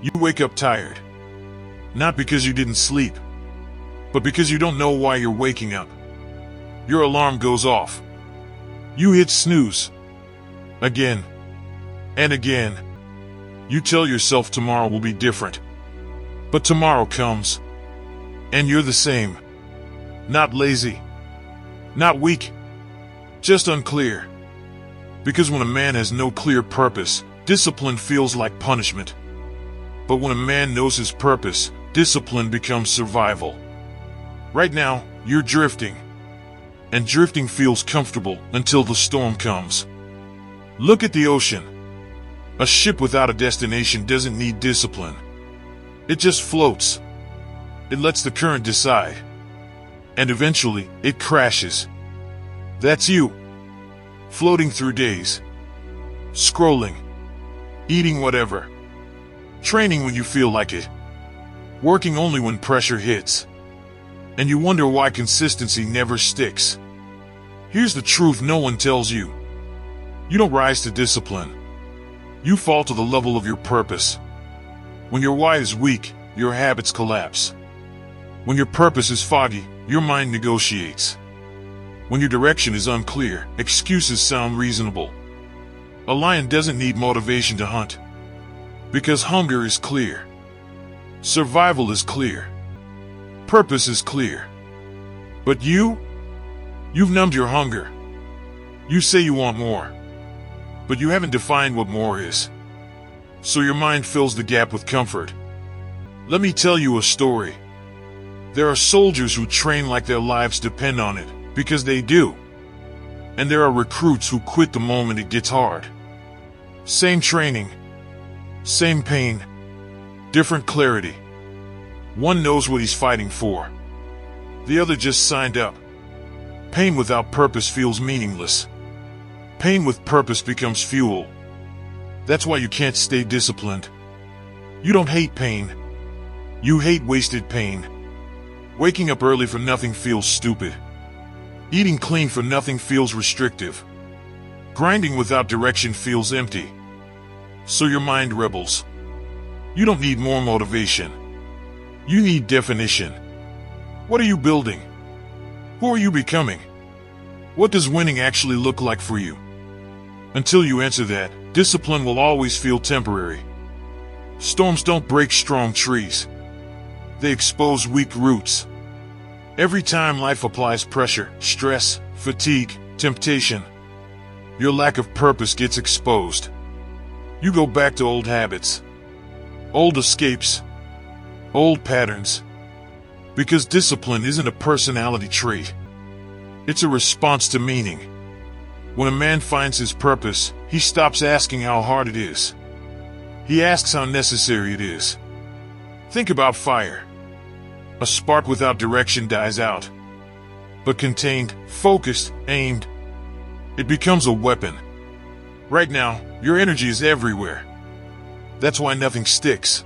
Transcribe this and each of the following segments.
You wake up tired. Not because you didn't sleep, but because you don't know why you're waking up. Your alarm goes off. You hit snooze. Again. And again. You tell yourself tomorrow will be different. But tomorrow comes. And you're the same. Not lazy. Not weak. Just unclear. Because when a man has no clear purpose, discipline feels like punishment. But when a man knows his purpose, discipline becomes survival. Right now, you're drifting. And drifting feels comfortable until the storm comes. Look at the ocean. A ship without a destination doesn't need discipline. It just floats. It lets the current decide. And eventually, it crashes. That's you. Floating through days. Scrolling. Eating whatever. Training when you feel like it. Working only when pressure hits. And you wonder why consistency never sticks. Here's the truth no one tells you. You don't rise to discipline. You fall to the level of your purpose. When your why is weak, your habits collapse. When your purpose is foggy, your mind negotiates. When your direction is unclear, excuses sound reasonable. A lion doesn't need motivation to hunt. Because hunger is clear. Survival is clear. Purpose is clear. But you've numbed your hunger. You say you want more. But you haven't defined what more is. So your mind fills the gap with comfort. Let me tell you a story. There are soldiers who train like their lives depend on it, because they do. And there are recruits who quit the moment it gets hard. Same training. Same pain. Different clarity. One knows what he's fighting for. The other just signed up. Pain without purpose feels meaningless. Pain with purpose becomes fuel. That's why you can't stay disciplined. You don't hate pain. You hate wasted pain. Waking up early for nothing feels stupid. Eating clean for nothing feels restrictive. Grinding without direction feels empty. So your mind rebels. You don't need more motivation. You need definition. What are you building? Who are you becoming? What does winning actually look like for you? Until you answer that, discipline will always feel temporary. Storms don't break strong trees. They expose weak roots. Every time life applies pressure, stress, fatigue, temptation, your lack of purpose gets exposed. You go back to old habits, old escapes, old patterns. Because discipline isn't a personality trait. It's a response to meaning. When a man finds his purpose, he stops asking how hard it is. He asks how necessary it is. Think about fire. A spark without direction dies out. But contained, focused, aimed, it becomes a weapon. Right now, your energy is everywhere. That's why nothing sticks.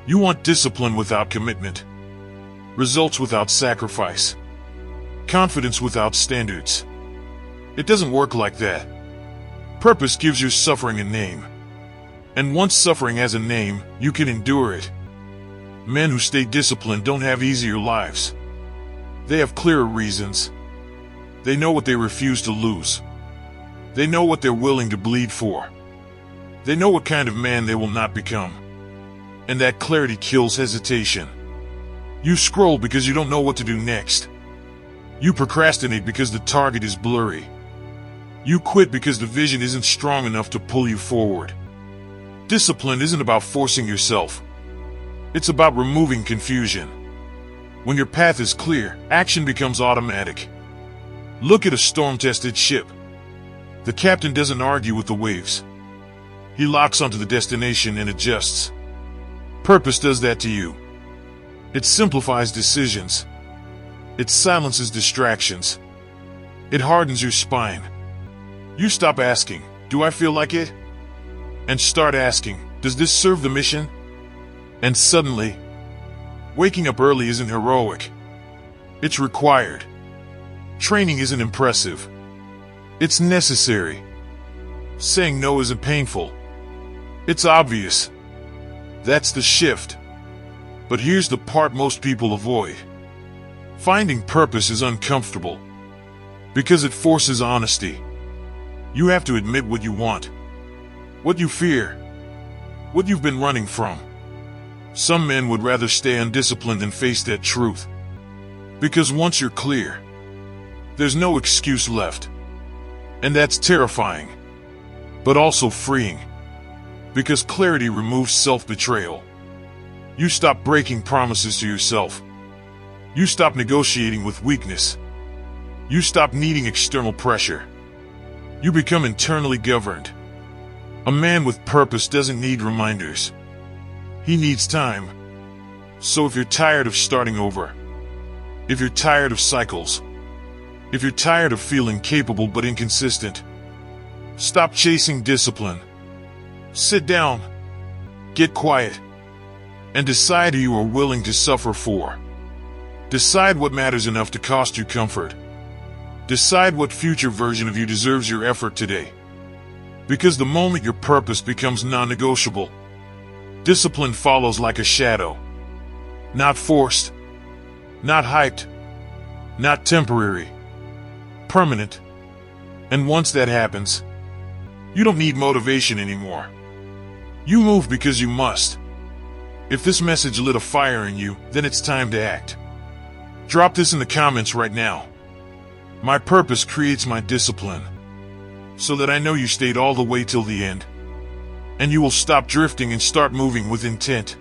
You want discipline without commitment. Results without sacrifice. Confidence without standards. It doesn't work like that. Purpose gives your suffering a name. And once suffering has a name, you can endure it. Men who stay disciplined don't have easier lives. They have clearer reasons. They know what they refuse to lose. They know what they're willing to bleed for. They know what kind of man they will not become. And that clarity kills hesitation. You scroll because you don't know what to do next. You procrastinate because the target is blurry. You quit because the vision isn't strong enough to pull you forward. Discipline isn't about forcing yourself. It's about removing confusion. When your path is clear, action becomes automatic. Look at a storm-tested ship. The captain doesn't argue with the waves. He locks onto the destination and adjusts. Purpose does that to you. It simplifies decisions. It silences distractions. It hardens your spine. You stop asking, "Do I feel like it?" and start asking, "Does this serve the mission?" And suddenly, waking up early isn't heroic. It's required. Training isn't impressive. It's necessary. Saying no isn't painful. It's obvious. That's the shift. But here's the part most people avoid. Finding purpose is uncomfortable because it forces honesty. You have to admit what you want, what you fear, what you've been running from. Some men would rather stay undisciplined than face that truth. Because once you're clear, there's no excuse left. And that's terrifying, but also freeing. Because clarity removes self-betrayal. You stop breaking promises to yourself. You stop negotiating with weakness. You stop needing external pressure. You become internally governed. A man with purpose doesn't need reminders. He needs time. So if you're tired of starting over, if you're tired of cycles, if you're tired of feeling capable but inconsistent, stop chasing discipline. Sit down, get quiet, and decide who you are willing to suffer for. Decide what matters enough to cost you comfort. Decide what future version of you deserves your effort today. Because the moment your purpose becomes non-negotiable, discipline follows like a shadow. Not forced, not hyped, not temporary, permanent. And once that happens, you don't need motivation anymore. You move because you must. If this message lit a fire in you, then it's time to act. Drop this in the comments right now. My purpose creates my discipline, so that I know you stayed all the way till the end. And you will stop drifting and start moving with intent.